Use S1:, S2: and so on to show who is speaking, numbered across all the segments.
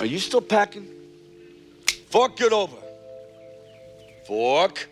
S1: Are you still packing? Fork it over. Fork.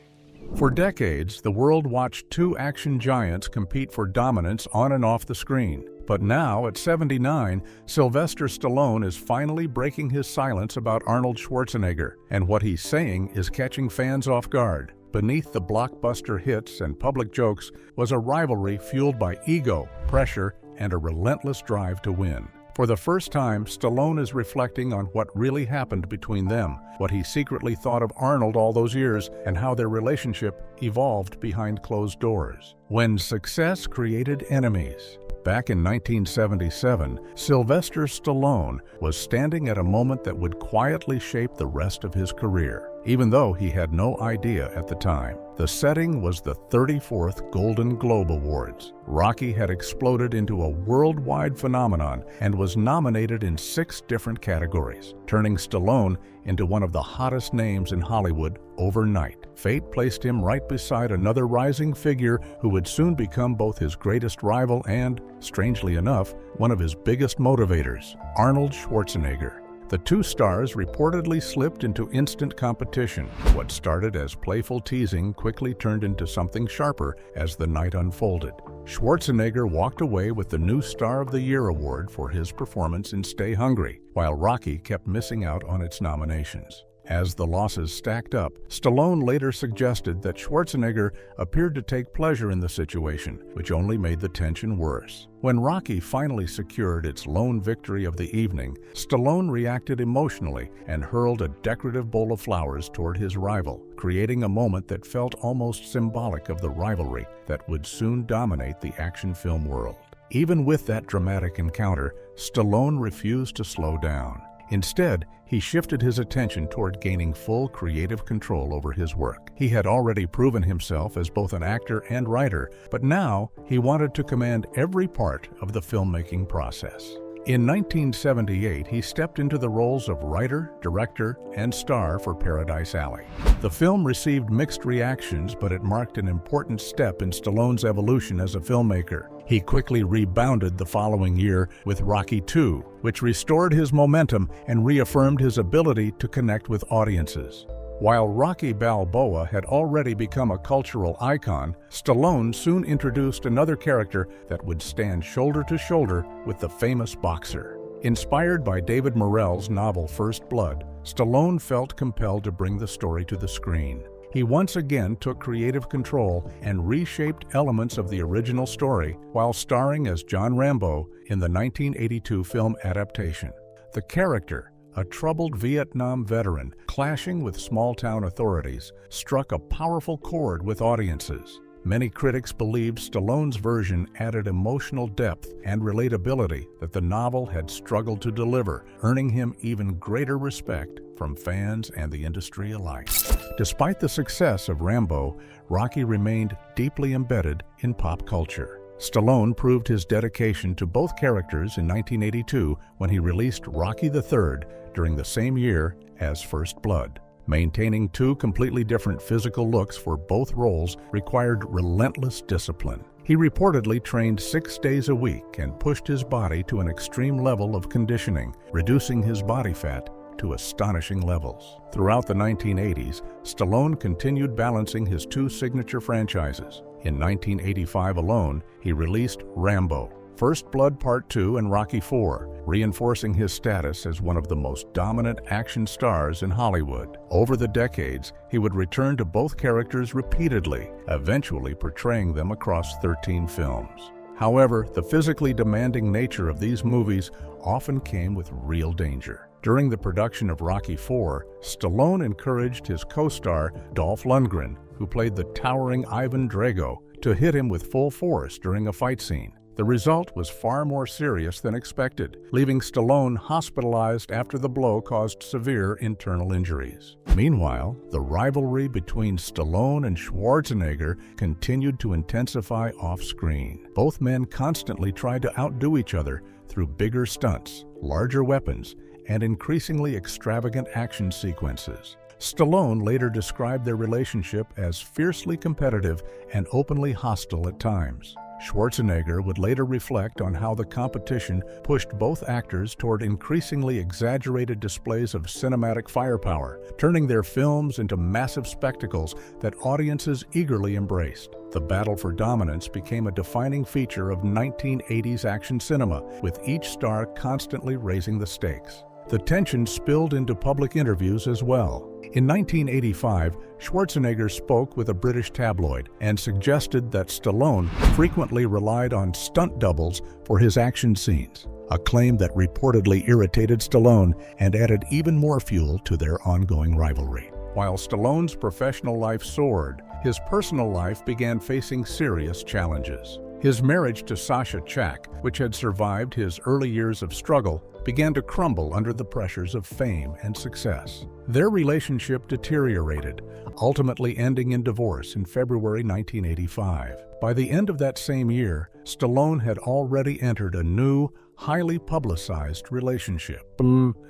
S2: For decades, the world watched two action giants compete for dominance on and off the screen. But now, at 79, Sylvester Stallone is finally breaking his silence about Arnold Schwarzenegger, and what he's saying is catching fans off guard. Beneath the blockbuster hits and public jokes was a rivalry fueled by ego, pressure, and a relentless drive to win. For the first time, Stallone is reflecting on what really happened between them, what he secretly thought of Arnold all those years, and how their relationship evolved behind closed doors. When success created enemies. Back in 1977, Sylvester Stallone was standing at a moment that would quietly shape the rest of his career, even though he had no idea at the time. The setting was the 34th Golden Globe Awards. Rocky had exploded into a worldwide phenomenon and was nominated in 6 different categories, turning Stallone into one of the hottest names in Hollywood overnight. Fate placed him right beside another rising figure who would soon become both his greatest rival and, strangely enough, one of his biggest motivators, Arnold Schwarzenegger. The two stars reportedly slipped into instant competition. What started as playful teasing quickly turned into something sharper as the night unfolded. Schwarzenegger walked away with the new Star of the Year award for his performance in Stay Hungry, while Rocky kept missing out on its nominations. As the losses stacked up, Stallone later suggested that Schwarzenegger appeared to take pleasure in the situation, which only made the tension worse. When Rocky finally secured its lone victory of the evening, Stallone reacted emotionally and hurled a decorative bowl of flowers toward his rival, creating a moment that felt almost symbolic of the rivalry that would soon dominate the action film world. Even with that dramatic encounter, Stallone refused to slow down. Instead, he shifted his attention toward gaining full creative control over his work. He had already proven himself as both an actor and writer, but now he wanted to command every part of the filmmaking process. In 1978, he stepped into the roles of writer, director, and star for Paradise Alley. The film received mixed reactions, but it marked an important step in Stallone's evolution as a filmmaker. He quickly rebounded the following year with Rocky II, which restored his momentum and reaffirmed his ability to connect with audiences. While Rocky Balboa had already become a cultural icon, Stallone soon introduced another character that would stand shoulder to shoulder with the famous boxer. Inspired by David Morrell's novel First Blood, Stallone felt compelled to bring the story to the screen. He once again took creative control and reshaped elements of the original story while starring as John Rambo in the 1982 film adaptation. The character, a troubled Vietnam veteran clashing with small-town authorities, struck a powerful chord with audiences. Many critics believed Stallone's version added emotional depth and relatability that the novel had struggled to deliver, earning him even greater respect from fans and the industry alike. Despite the success of Rambo, Rocky remained deeply embedded in pop culture. Stallone proved his dedication to both characters in 1982 when he released Rocky III during the same year as First Blood. Maintaining two completely different physical looks for both roles required relentless discipline. He reportedly trained 6 days a week and pushed his body to an extreme level of conditioning, reducing his body fat to astonishing levels. Throughout the 1980s, Stallone continued balancing his two signature franchises. In 1985 alone, he released Rambo, First Blood Part 2, and Rocky IV, reinforcing his status as one of the most dominant action stars in Hollywood. Over the decades, he would return to both characters repeatedly, eventually portraying them across 13 films. However, the physically demanding nature of these movies often came with real danger. During the production of Rocky IV, Stallone encouraged his co-star Dolph Lundgren, who played the towering Ivan Drago, to hit him with full force during a fight scene. The result was far more serious than expected, leaving Stallone hospitalized after the blow caused severe internal injuries. Meanwhile, the rivalry between Stallone and Schwarzenegger continued to intensify off-screen. Both men constantly tried to outdo each other through bigger stunts, larger weapons, and increasingly extravagant action sequences. Stallone later described their relationship as fiercely competitive and openly hostile at times. Schwarzenegger would later reflect on how the competition pushed both actors toward increasingly exaggerated displays of cinematic firepower, turning their films into massive spectacles that audiences eagerly embraced. The battle for dominance became a defining feature of 1980s action cinema, with each star constantly raising the stakes. The tension spilled into public interviews as well. In 1985, Schwarzenegger spoke with a British tabloid and suggested that Stallone frequently relied on stunt doubles for his action scenes, a claim that reportedly irritated Stallone and added even more fuel to their ongoing rivalry. While Stallone's professional life soared, his personal life began facing serious challenges. His marriage to Sasha Chak, which had survived his early years of struggle, began to crumble under the pressures of fame and success. Their relationship deteriorated, ultimately ending in divorce in February 1985. By the end of that same year, Stallone had already entered a new, highly publicized relationship.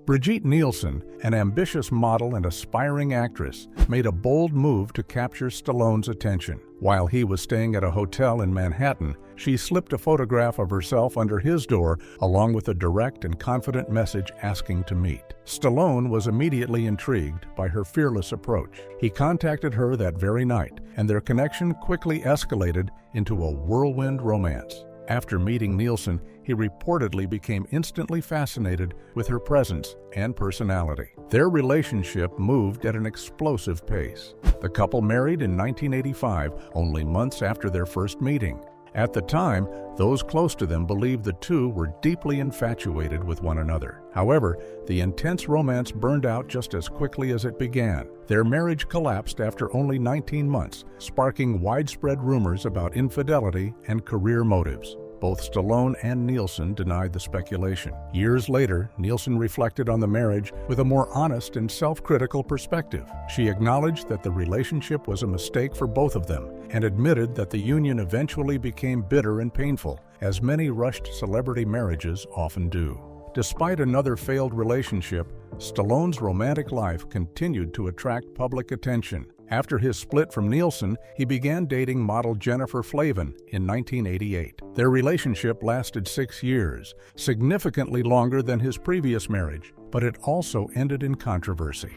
S2: Brigitte Nielsen, an ambitious model and aspiring actress, made a bold move to capture Stallone's attention. While he was staying at a hotel in Manhattan, she slipped a photograph of herself under his door, along with a direct and confident message asking to meet. Stallone was immediately intrigued by her fearless approach. He contacted her that very night, and their connection quickly escalated into a whirlwind romance. After meeting Nielsen, he reportedly became instantly fascinated with her presence and personality. Their relationship moved at an explosive pace. The couple married in 1985, only months after their first meeting. At the time, those close to them believed the two were deeply infatuated with one another. However, the intense romance burned out just as quickly as it began. Their marriage collapsed after only 19 months, sparking widespread rumors about infidelity and career motives. Both Stallone and Nielsen denied the speculation. Years later, Nielsen reflected on the marriage with a more honest and self-critical perspective. She acknowledged that the relationship was a mistake for both of them and admitted that the union eventually became bitter and painful, as many rushed celebrity marriages often do. Despite another failed relationship, Stallone's romantic life continued to attract public attention. After his split from Nielsen, he began dating model Jennifer Flavin in 1988. Their relationship lasted 6 years, significantly longer than his previous marriage, but it also ended in controversy.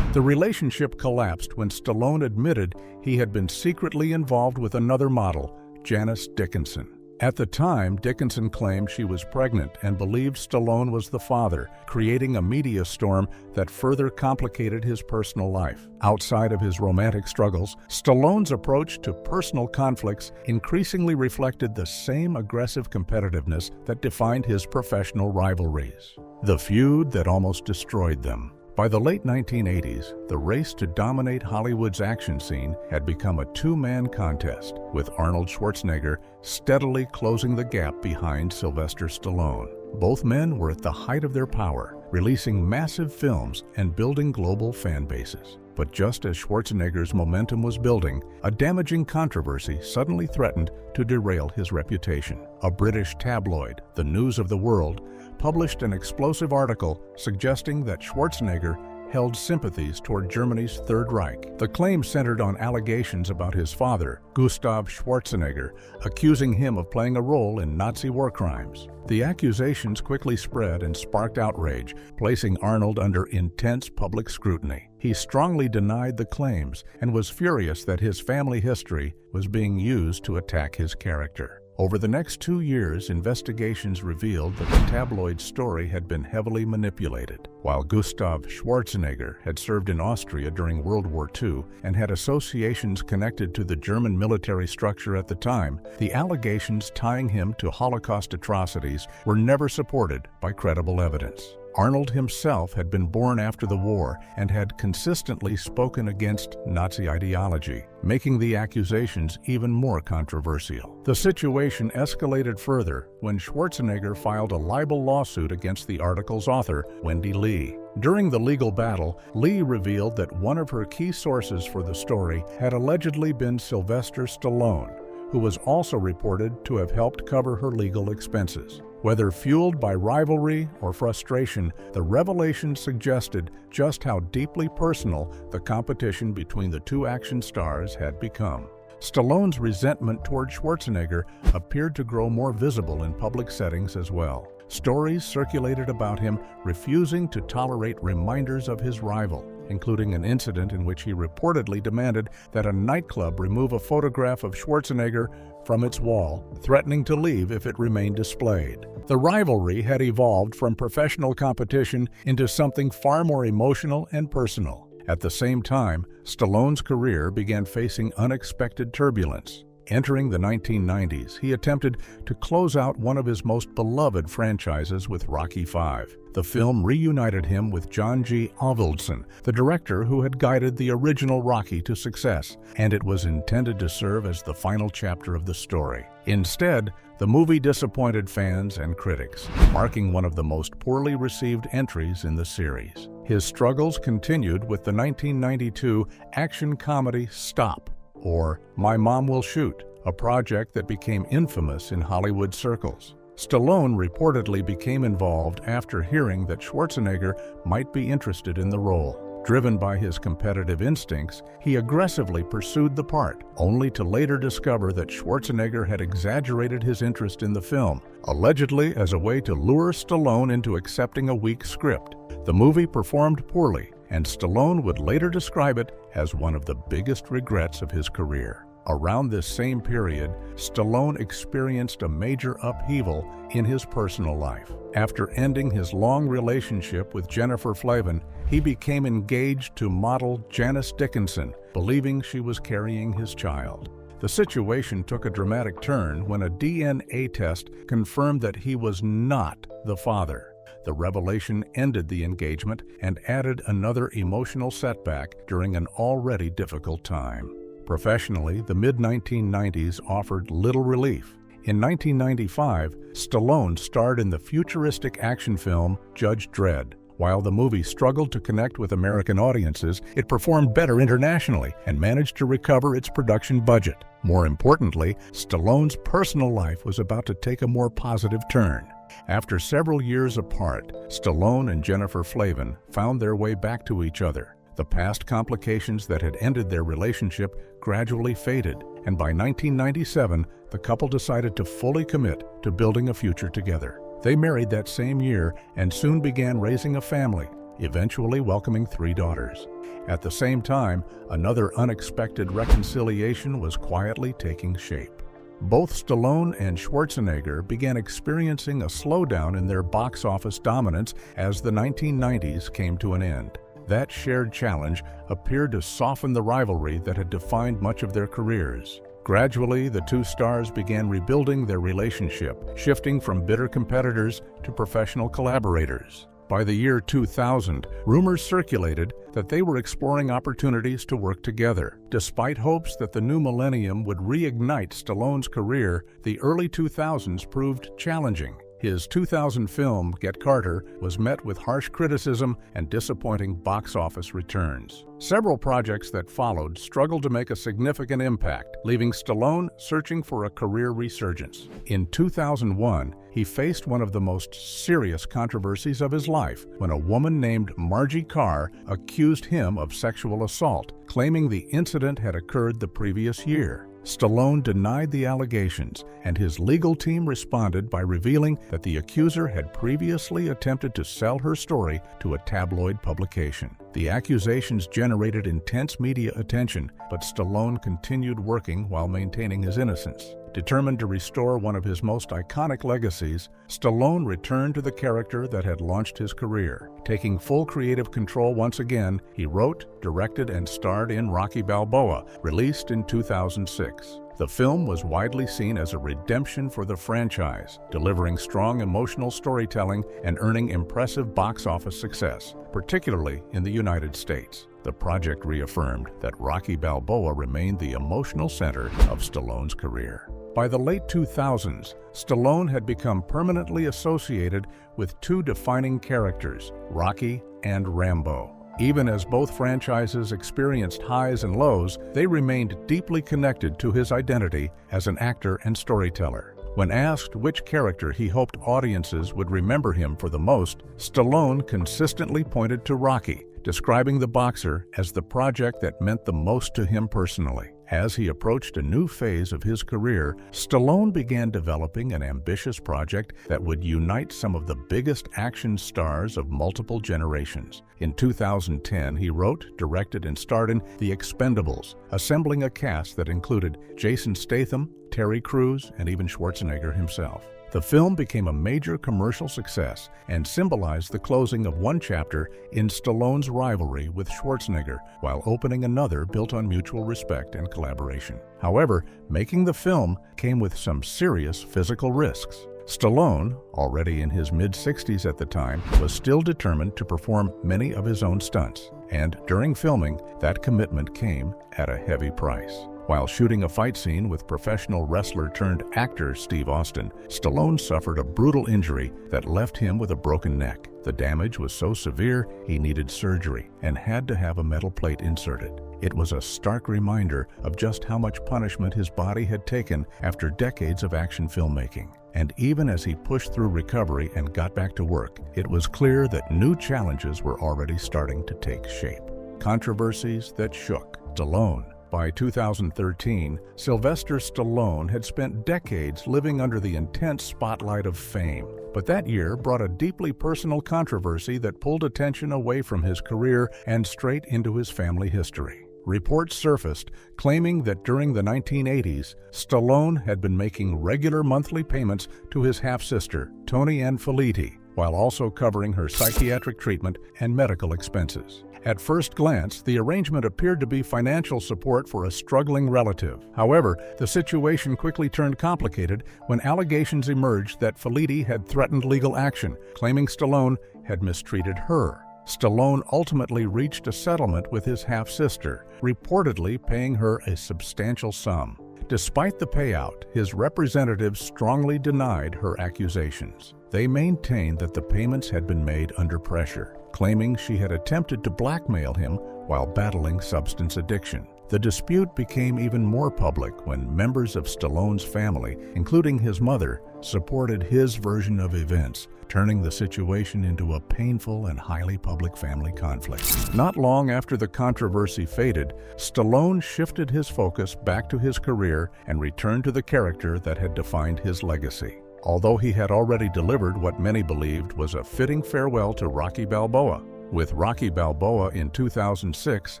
S2: The relationship collapsed when Stallone admitted he had been secretly involved with another model, Janice Dickinson. At the time, Dickinson claimed she was pregnant and believed Stallone was the father, creating a media storm that further complicated his personal life. Outside of his romantic struggles, Stallone's approach to personal conflicts increasingly reflected the same aggressive competitiveness that defined his professional rivalries. The feud that almost destroyed them. By the late 1980s, the race to dominate Hollywood's action scene had become a two-man contest, with Arnold Schwarzenegger steadily closing the gap behind Sylvester Stallone. Both men were at the height of their power, releasing massive films and building global fan bases. But just as Schwarzenegger's momentum was building, a damaging controversy suddenly threatened to derail his reputation. A British tabloid, the News of the World, published an explosive article suggesting that Schwarzenegger held sympathies toward Germany's Third Reich. The claim centered on allegations about his father, Gustav Schwarzenegger, accusing him of playing a role in Nazi war crimes. The accusations quickly spread and sparked outrage, placing Arnold under intense public scrutiny. He strongly denied the claims and was furious that his family history was being used to attack his character. Over the next 2 years, investigations revealed that the tabloid story had been heavily manipulated. While Gustav Schwarzenegger had served in Austria during World War II and had associations connected to the German military structure at the time, the allegations tying him to Holocaust atrocities were never supported by credible evidence. Arnold himself had been born after the war and had consistently spoken against Nazi ideology, making the accusations even more controversial. The situation escalated further when Schwarzenegger filed a libel lawsuit against the article's author, Wendy Lee. During the legal battle, Lee revealed that one of her key sources for the story had allegedly been Sylvester Stallone, who was also reported to have helped cover her legal expenses. Whether fueled by rivalry or frustration, the revelation suggested just how deeply personal the competition between the two action stars had become. Stallone's resentment toward Schwarzenegger appeared to grow more visible in public settings as well. Stories circulated about him refusing to tolerate reminders of his rival, including an incident in which he reportedly demanded that a nightclub remove a photograph of Schwarzenegger from its wall, threatening to leave if it remained displayed. The rivalry had evolved from professional competition into something far more emotional and personal. At the same time, Stallone's career began facing unexpected turbulence. Entering the 1990s, he attempted to close out one of his most beloved franchises with Rocky V. The film reunited him with John G. Avildsen, the director who had guided the original Rocky to success, and it was intended to serve as the final chapter of the story. Instead, the movie disappointed fans and critics, marking one of the most poorly received entries in the series. His struggles continued with the 1992 action comedy Stop, or My Mom Will Shoot, a project that became infamous in Hollywood circles. Stallone reportedly became involved after hearing that Schwarzenegger might be interested in the role. Driven by his competitive instincts, he aggressively pursued the part, only to later discover that Schwarzenegger had exaggerated his interest in the film, allegedly as a way to lure Stallone into accepting a weak script. The movie performed poorly, and Stallone would later describe it as one of the biggest regrets of his career. Around this same period, Stallone experienced a major upheaval in his personal life. After ending his long relationship with Jennifer Flavin, he became engaged to model Janice Dickinson, believing she was carrying his child. The situation took a dramatic turn when a DNA test confirmed that he was not the father. The revelation ended the engagement and added another emotional setback during an already difficult time. Professionally, the mid-1990s offered little relief. In 1995, Stallone starred in the futuristic action film Judge Dredd. While the movie struggled to connect with American audiences, it performed better internationally and managed to recover its production budget. More importantly, Stallone's personal life was about to take a more positive turn. After several years apart, Stallone and Jennifer Flavin found their way back to each other. The past complications that had ended their relationship gradually faded, and by 1997, the couple decided to fully commit to building a future together. They married that same year and soon began raising a family, eventually welcoming 3 daughters. At the same time, another unexpected reconciliation was quietly taking shape. Both Stallone and Schwarzenegger began experiencing a slowdown in their box office dominance as the 1990s came to an end. That shared challenge appeared to soften the rivalry that had defined much of their careers. Gradually, the two stars began rebuilding their relationship, shifting from bitter competitors to professional collaborators. By the year 2000, rumors circulated that they were exploring opportunities to work together. Despite hopes that the new millennium would reignite Stallone's career, the early 2000s proved challenging. His 2000 film, Get Carter, was met with harsh criticism and disappointing box office returns. Several projects that followed struggled to make a significant impact, leaving Stallone searching for a career resurgence. In 2001, he faced one of the most serious controversies of his life when a woman named Margie Carr accused him of sexual assault, claiming the incident had occurred the previous year. Stallone denied the allegations, and his legal team responded by revealing that the accuser had previously attempted to sell her story to a tabloid publication. The accusations generated intense media attention, but Stallone continued working while maintaining his innocence. Determined to restore one of his most iconic legacies, Stallone returned to the character that had launched his career. Taking full creative control once again, he wrote, directed, and starred in Rocky Balboa, released in 2006. The film was widely seen as a redemption for the franchise, delivering strong emotional storytelling and earning impressive box office success, particularly in the United States. The project reaffirmed that Rocky Balboa remained the emotional center of Stallone's career. By the late 2000s, Stallone had become permanently associated with two defining characters, Rocky and Rambo. Even as both franchises experienced highs and lows, they remained deeply connected to his identity as an actor and storyteller. When asked which character he hoped audiences would remember him for the most, Stallone consistently pointed to Rocky, describing the boxer as the project that meant the most to him personally. As he approached a new phase of his career, Stallone began developing an ambitious project that would unite some of the biggest action stars of multiple generations. In 2010, he wrote, directed, and starred in The Expendables, assembling a cast that included Jason Statham, Terry Crews, and even Schwarzenegger himself. The film became a major commercial success and symbolized the closing of one chapter in Stallone's rivalry with Schwarzenegger, while opening another built on mutual respect and collaboration. However, making the film came with some serious physical risks. Stallone, already in his mid-60s at the time, was still determined to perform many of his own stunts, and during filming, that commitment came at a heavy price. While shooting a fight scene with professional wrestler-turned-actor Steve Austin, Stallone suffered a brutal injury that left him with a broken neck. The damage was so severe, he needed surgery and had to have a metal plate inserted. It was a stark reminder of just how much punishment his body had taken after decades of action filmmaking. And even as he pushed through recovery and got back to work, it was clear that new challenges were already starting to take shape. Controversies that shook Stallone. By 2013, Sylvester Stallone had spent decades living under the intense spotlight of fame. But that year brought a deeply personal controversy that pulled attention away from his career and straight into his family history. Reports surfaced claiming that during the 1980s, Stallone had been making regular monthly payments to his half-sister, Toni Ann Felitti, while also covering her psychiatric treatment and medical expenses. At first glance, the arrangement appeared to be financial support for a struggling relative. However, the situation quickly turned complicated when allegations emerged that Felitti had threatened legal action, claiming Stallone had mistreated her. Stallone ultimately reached a settlement with his half-sister, reportedly paying her a substantial sum. Despite the payout, his representatives strongly denied her accusations. They maintained that the payments had been made under pressure, claiming she had attempted to blackmail him while battling substance addiction. The dispute became even more public when members of Stallone's family, including his mother, supported his version of events, turning the situation into a painful and highly public family conflict. Not long after the controversy faded, Stallone shifted his focus back to his career and returned to the character that had defined his legacy. Although he had already delivered what many believed was a fitting farewell to Rocky Balboa. With Rocky Balboa in 2006,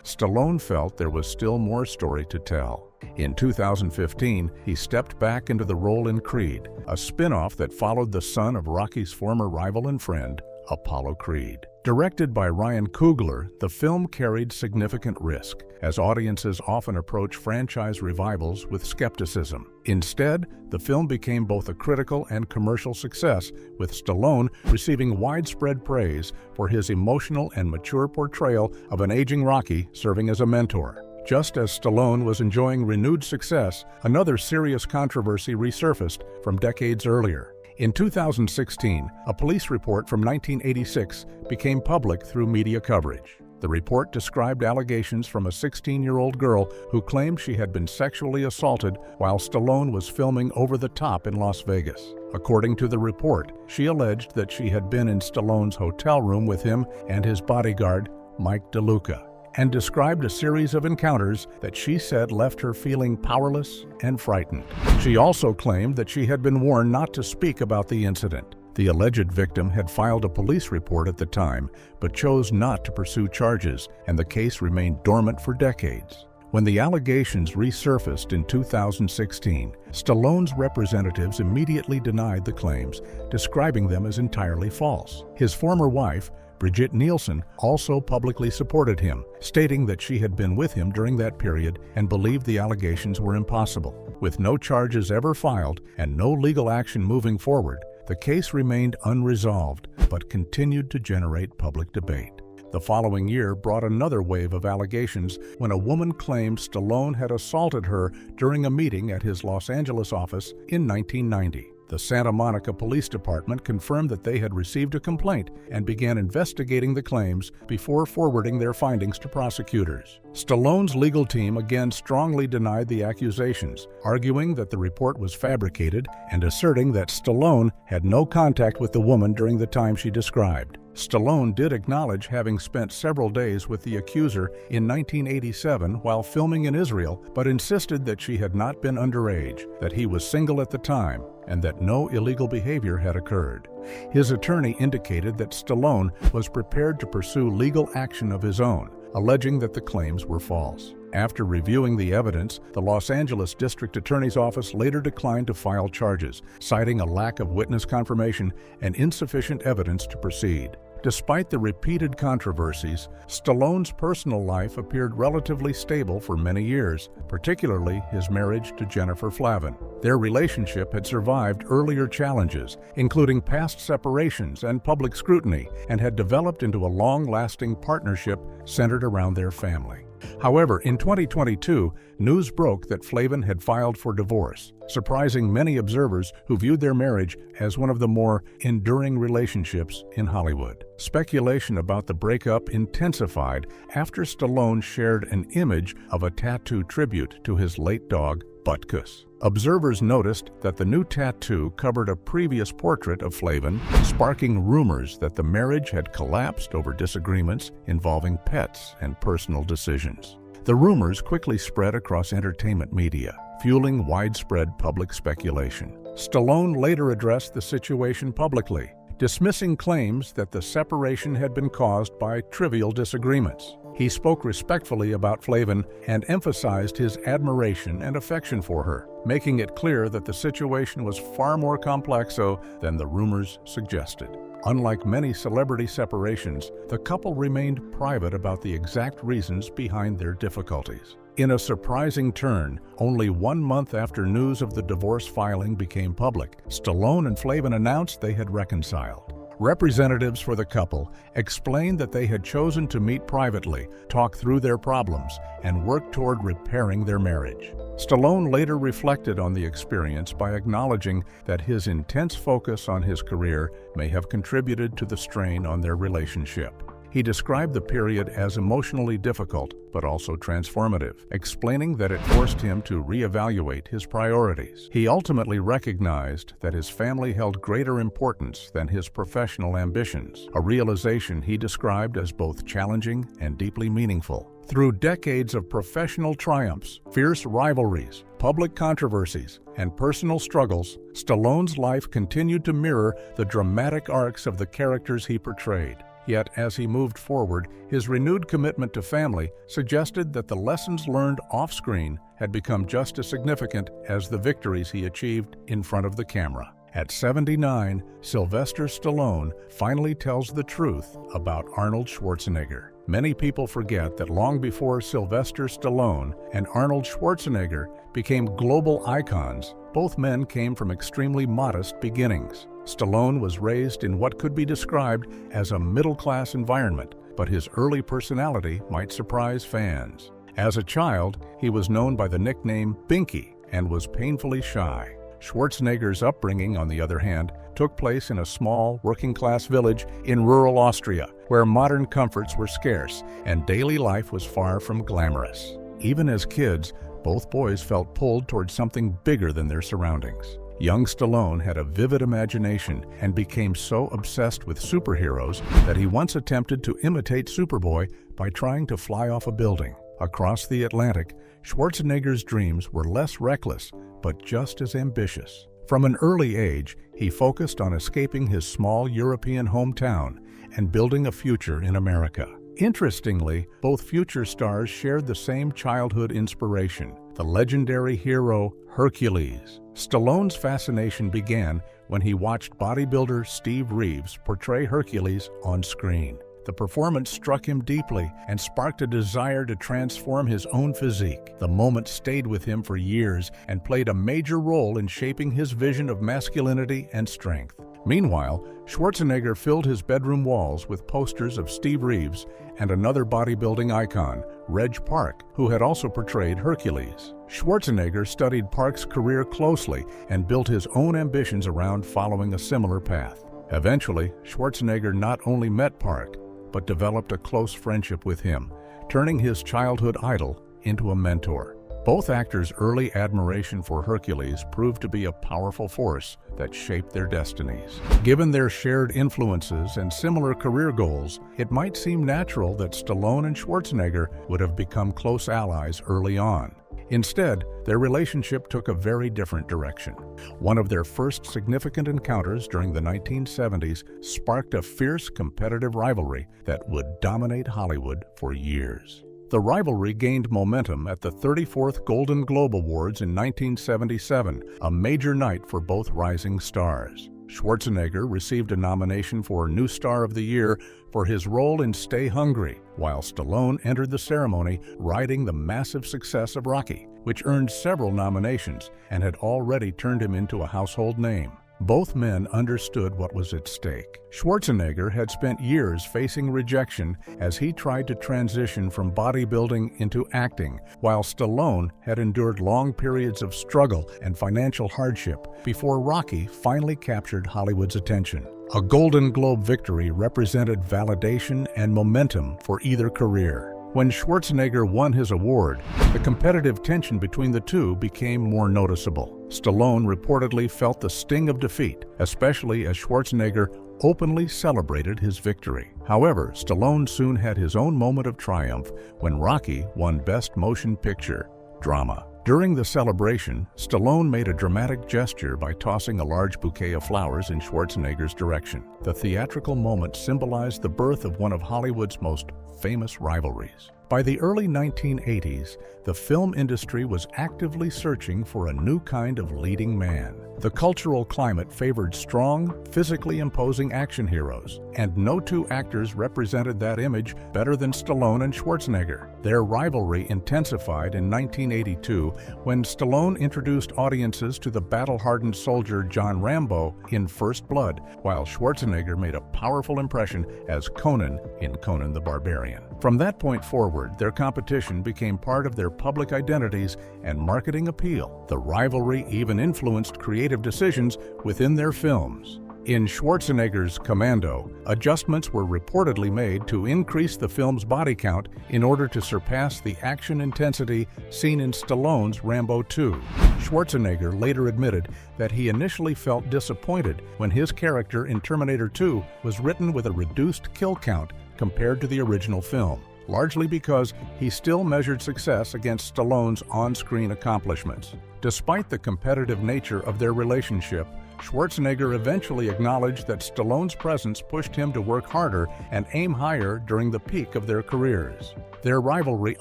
S2: Stallone felt there was still more story to tell. In 2015, he stepped back into the role in Creed, a spin-off that followed the son of Rocky's former rival and friend, Apollo Creed. Directed by Ryan Coogler, the film carried significant risk, as audiences often approach franchise revivals with skepticism. Instead, the film became both a critical and commercial success, with Stallone receiving widespread praise for his emotional and mature portrayal of an aging Rocky serving as a mentor. Just as Stallone was enjoying renewed success, another serious controversy resurfaced from decades earlier. In 2016, a police report from 1986 became public through media coverage. The report described allegations from a 16-year-old girl who claimed she had been sexually assaulted while Stallone was filming Over the Top in Las Vegas. According to the report, she alleged that she had been in Stallone's hotel room with him and his bodyguard, Mike DeLuca, and described a series of encounters that she said left her feeling powerless and frightened. She also claimed that she had been warned not to speak about the incident. The alleged victim had filed a police report at the time, but chose not to pursue charges, and the case remained dormant for decades. When the allegations resurfaced in 2016, Stallone's representatives immediately denied the claims, describing them as entirely false. His former wife, Brigitte Nielsen, also publicly supported him, stating that she had been with him during that period and believed the allegations were impossible. With no charges ever filed and no legal action moving forward, the case remained unresolved but continued to generate public debate. The following year brought another wave of allegations when a woman claimed Stallone had assaulted her during a meeting at his Los Angeles office in 1990. The Santa Monica Police Department confirmed that they had received a complaint and began investigating the claims before forwarding their findings to prosecutors. Stallone's legal team again strongly denied the accusations, arguing that the report was fabricated and asserting that Stallone had no contact with the woman during the time she described. Stallone did acknowledge having spent several days with the accuser in 1987 while filming in Israel, but insisted that she had not been underage, that he was single at the time, and that no illegal behavior had occurred. His attorney indicated that Stallone was prepared to pursue legal action of his own, alleging that the claims were false. After reviewing the evidence, the Los Angeles District Attorney's Office later declined to file charges, citing a lack of witness confirmation and insufficient evidence to proceed. Despite the repeated controversies, Stallone's personal life appeared relatively stable for many years, particularly his marriage to Jennifer Flavin. Their relationship had survived earlier challenges, including past separations and public scrutiny, and had developed into a long-lasting partnership centered around their family. However, in 2022, news broke that Flavin had filed for divorce, surprising many observers who viewed their marriage as one of the more enduring relationships in Hollywood. Speculation about the breakup intensified after Stallone shared an image of a tattoo tribute to his late dog, Butkus. Observers noticed that the new tattoo covered a previous portrait of Flavin, sparking rumors that the marriage had collapsed over disagreements involving pets and personal decisions. The rumors quickly spread across entertainment media, fueling widespread public speculation. Stallone later addressed the situation publicly, dismissing claims that the separation had been caused by trivial disagreements. He spoke respectfully about Flavin and emphasized his admiration and affection for her, making it clear that the situation was far more complex than the rumors suggested. Unlike many celebrity separations, the couple remained private about the exact reasons behind their difficulties. In a surprising turn, only 1 month after news of the divorce filing became public, Stallone and Flavin announced they had reconciled. Representatives for the couple explained that they had chosen to meet privately, talk through their problems, and work toward repairing their marriage. Stallone later reflected on the experience by acknowledging that his intense focus on his career may have contributed to the strain on their relationship. He described the period as emotionally difficult, but also transformative, explaining that it forced him to reevaluate his priorities. He ultimately recognized that his family held greater importance than his professional ambitions, a realization he described as both challenging and deeply meaningful. Through decades of professional triumphs, fierce rivalries, public controversies, and personal struggles, Stallone's life continued to mirror the dramatic arcs of the characters he portrayed. Yet, as he moved forward, his renewed commitment to family suggested that the lessons learned off-screen had become just as significant as the victories he achieved in front of the camera. At 79, Sylvester Stallone finally tells the truth about Arnold Schwarzenegger. Many people forget that long before Sylvester Stallone and Arnold Schwarzenegger became global icons, both men came from extremely modest beginnings. Stallone was raised in what could be described as a middle-class environment, but his early personality might surprise fans. As a child, he was known by the nickname Binky and was painfully shy. Schwarzenegger's upbringing, on the other hand, took place in a small, working-class village in rural Austria, where modern comforts were scarce and daily life was far from glamorous. Even as kids, both boys felt pulled toward something bigger than their surroundings. Young Stallone had a vivid imagination and became so obsessed with superheroes that he once attempted to imitate Superboy by trying to fly off a building. Across the Atlantic, Schwarzenegger's dreams were less reckless, but just as ambitious. From an early age, he focused on escaping his small European hometown and building a future in America. Interestingly, both future stars shared the same childhood inspiration, the legendary hero Hercules. Stallone's fascination began when he watched bodybuilder Steve Reeves portray Hercules on screen. The performance struck him deeply and sparked a desire to transform his own physique. The moment stayed with him for years and played a major role in shaping his vision of masculinity and strength. Meanwhile, Schwarzenegger filled his bedroom walls with posters of Steve Reeves and another bodybuilding icon, Reg Park, who had also portrayed Hercules. Schwarzenegger studied Park's career closely and built his own ambitions around following a similar path. Eventually, Schwarzenegger not only met Park, but developed a close friendship with him, turning his childhood idol into a mentor. Both actors' early admiration for Hercules proved to be a powerful force that shaped their destinies. Given their shared influences and similar career goals, it might seem natural that Stallone and Schwarzenegger would have become close allies early on. Instead, their relationship took a very different direction. One of their first significant encounters during the 1970s sparked a fierce competitive rivalry that would dominate Hollywood for years. The rivalry gained momentum at the 34th Golden Globe Awards in 1977, a major night for both rising stars. Schwarzenegger received a nomination for New Star of the Year for his role in Stay Hungry, while Stallone entered the ceremony riding the massive success of Rocky, which earned several nominations and had already turned him into a household name. Both men understood what was at stake. Schwarzenegger had spent years facing rejection as he tried to transition from bodybuilding into acting, while Stallone had endured long periods of struggle and financial hardship before Rocky finally captured Hollywood's attention. A Golden Globe victory represented validation and momentum for either career. When Schwarzenegger won his award, the competitive tension between the two became more noticeable. Stallone reportedly felt the sting of defeat, especially as Schwarzenegger openly celebrated his victory. However, Stallone soon had his own moment of triumph when Rocky won Best Motion Picture Drama. During the celebration, Stallone made a dramatic gesture by tossing a large bouquet of flowers in Schwarzenegger's direction. The theatrical moment symbolized the birth of one of Hollywood's most famous rivalries. By the early 1980s, the film industry was actively searching for a new kind of leading man. The cultural climate favored strong, physically imposing action heroes, and no two actors represented that image better than Stallone and Schwarzenegger. Their rivalry intensified in 1982 when Stallone introduced audiences to the battle-hardened soldier John Rambo in First Blood, while Schwarzenegger made a powerful impression as Conan in Conan the Barbarian. From that point forward, their competition became part of their public identities and marketing appeal. The rivalry even influenced creative decisions within their films. In Schwarzenegger's Commando, adjustments were reportedly made to increase the film's body count in order to surpass the action intensity seen in Stallone's Rambo 2. Schwarzenegger later admitted that he initially felt disappointed when his character in Terminator 2 was written with a reduced kill count compared to the original film, largely because he still measured success against Stallone's on-screen accomplishments. Despite the competitive nature of their relationship, Schwarzenegger eventually acknowledged that Stallone's presence pushed him to work harder and aim higher during the peak of their careers. Their rivalry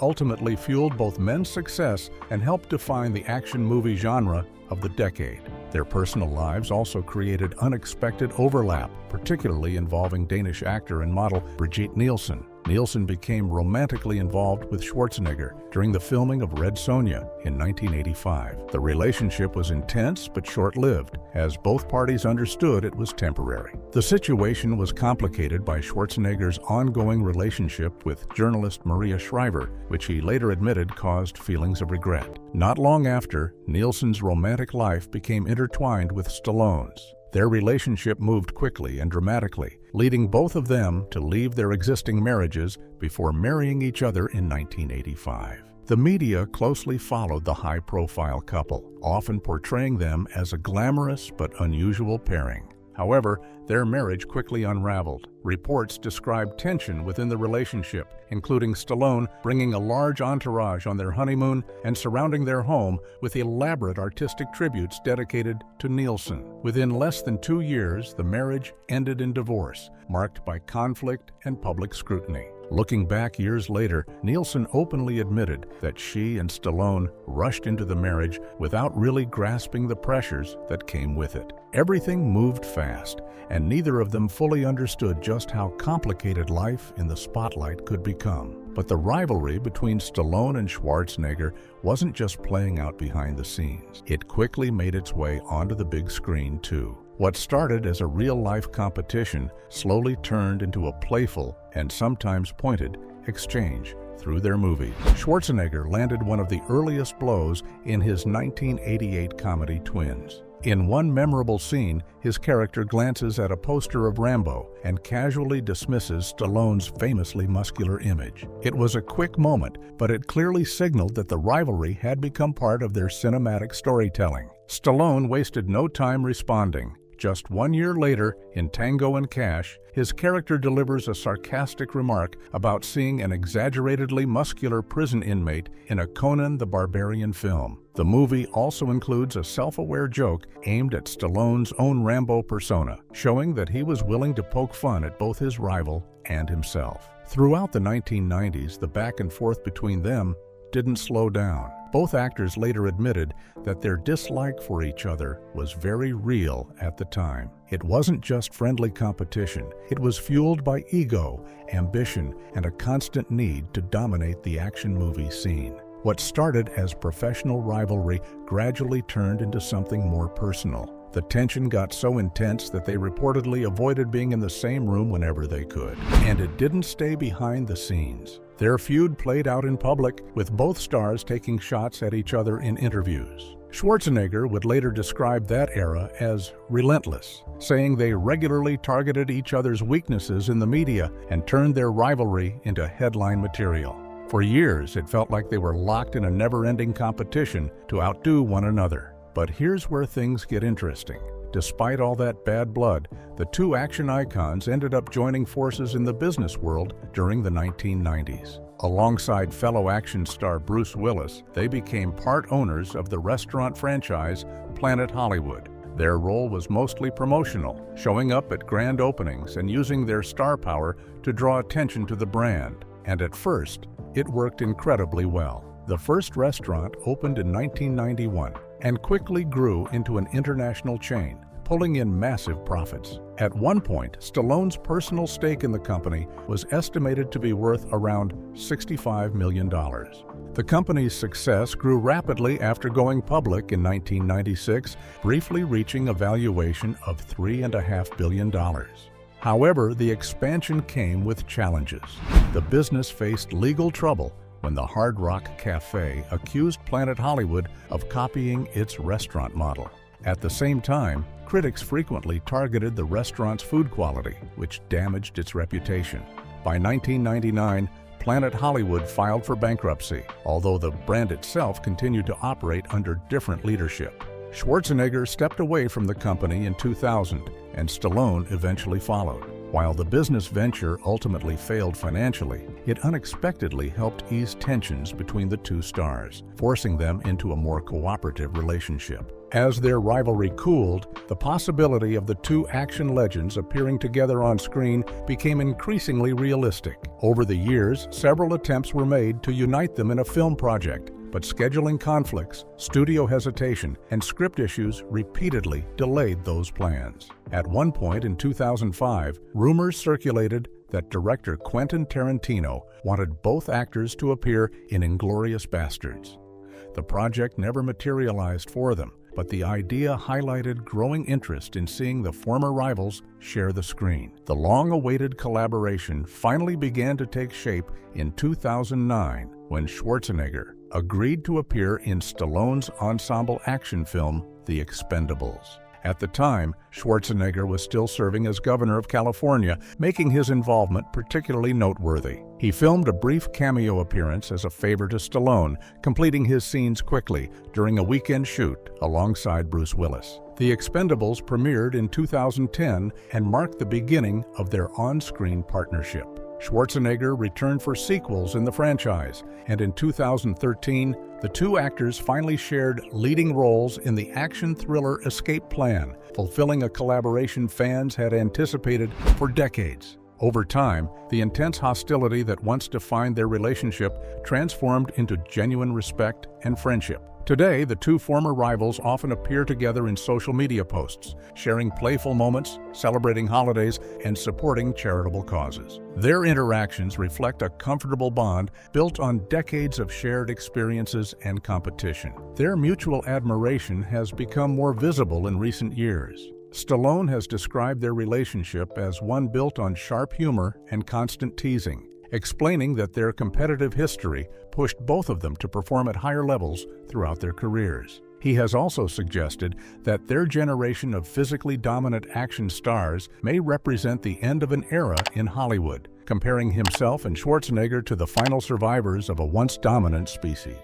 S2: ultimately fueled both men's success and helped define the action movie genre of the decade. Their personal lives also created unexpected overlap, particularly involving Danish actor and model Brigitte Nielsen. Nielsen became romantically involved with Schwarzenegger during the filming of Red Sonja in 1985. The relationship was intense but short-lived, as both parties understood it was temporary. The situation was complicated by Schwarzenegger's ongoing relationship with journalist Maria Shriver, which he later admitted caused feelings of regret. Not long after, Nielsen's romantic life became intertwined with Stallone's. Their relationship moved quickly and dramatically, leading both of them to leave their existing marriages before marrying each other in 1985. The media closely followed the high-profile couple, often portraying them as a glamorous but unusual pairing. However, their marriage quickly unraveled. Reports described tension within the relationship, including Stallone bringing a large entourage on their honeymoon and surrounding their home with elaborate artistic tributes dedicated to Nielsen. Within less than 2 years, the marriage ended in divorce, marked by conflict and public scrutiny. Looking back years later, Nielsen openly admitted that she and Stallone rushed into the marriage without really grasping the pressures that came with it. Everything moved fast, and neither of them fully understood just how complicated life in the spotlight could become. But the rivalry between Stallone and Schwarzenegger wasn't just playing out behind the scenes. It quickly made its way onto the big screen, too. What started as a real-life competition slowly turned into a playful and sometimes pointed exchange through their movies. Schwarzenegger landed one of the earliest blows in his 1988 comedy Twins. In one memorable scene, his character glances at a poster of Rambo and casually dismisses Stallone's famously muscular image. It was a quick moment, but it clearly signaled that the rivalry had become part of their cinematic storytelling. Stallone wasted no time responding. Just 1 year later, in Tango and Cash, his character delivers a sarcastic remark about seeing an exaggeratedly muscular prison inmate in a Conan the Barbarian film. The movie also includes a self-aware joke aimed at Stallone's own Rambo persona, showing that he was willing to poke fun at both his rival and himself. Throughout the 1990s, the back and forth between them didn't slow down. Both actors later admitted that their dislike for each other was very real at the time. It wasn't just friendly competition. It was fueled by ego, ambition, and a constant need to dominate the action movie scene. What started as professional rivalry gradually turned into something more personal. The tension got so intense that they reportedly avoided being in the same room whenever they could. And it didn't stay behind the scenes. Their feud played out in public, with both stars taking shots at each other in interviews. Schwarzenegger would later describe that era as relentless, saying they regularly targeted each other's weaknesses in the media and turned their rivalry into headline material. For years, it felt like they were locked in a never-ending competition to outdo one another. But here's where things get interesting. Despite all that bad blood, the two action icons ended up joining forces in the business world during the 1990s. Alongside fellow action star Bruce Willis, they became part owners of the restaurant franchise Planet Hollywood. Their role was mostly promotional, showing up at grand openings and using their star power to draw attention to the brand. And at first, it worked incredibly well. The first restaurant opened in 1991 and quickly grew into an international chain, pulling in massive profits. At one point, Stallone's personal stake in the company was estimated to be worth around $65 million. The company's success grew rapidly after going public in 1996, briefly reaching a valuation of $3.5 billion. However, the expansion came with challenges. The business faced legal trouble when the Hard Rock Cafe accused Planet Hollywood of copying its restaurant model. At the same time, critics frequently targeted the restaurant's food quality, which damaged its reputation. By 1999, Planet Hollywood filed for bankruptcy, although the brand itself continued to operate under different leadership. Schwarzenegger stepped away from the company in 2000, and Stallone eventually followed. While the business venture ultimately failed financially, it unexpectedly helped ease tensions between the two stars, forcing them into a more cooperative relationship. As their rivalry cooled, the possibility of the two action legends appearing together on screen became increasingly realistic. Over the years, several attempts were made to unite them in a film project, but scheduling conflicts, studio hesitation, and script issues repeatedly delayed those plans. At one point in 2005, rumors circulated that director Quentin Tarantino wanted both actors to appear in Inglourious Basterds. The project never materialized for them, but the idea highlighted growing interest in seeing the former rivals share the screen. The long-awaited collaboration finally began to take shape in 2009 when Schwarzenegger agreed to appear in Stallone's ensemble action film, The Expendables. At the time, Schwarzenegger was still serving as governor of California, making his involvement particularly noteworthy. He filmed a brief cameo appearance as a favor to Stallone, completing his scenes quickly during a weekend shoot alongside Bruce Willis. The Expendables premiered in 2010 and marked the beginning of their on-screen partnership. Schwarzenegger returned for sequels in the franchise, and in 2013, the two actors finally shared leading roles in the action thriller Escape Plan, fulfilling a collaboration fans had anticipated for decades. Over time, the intense hostility that once defined their relationship transformed into genuine respect and friendship. Today, the two former rivals often appear together in social media posts, sharing playful moments, celebrating holidays, and supporting charitable causes. Their interactions reflect a comfortable bond built on decades of shared experiences and competition. Their mutual admiration has become more visible in recent years. Stallone has described their relationship as one built on sharp humor and constant teasing, explaining that their competitive history pushed both of them to perform at higher levels throughout their careers. He has also suggested that their generation of physically dominant action stars may represent the end of an era in Hollywood, comparing himself and Schwarzenegger to the final survivors of a once dominant species.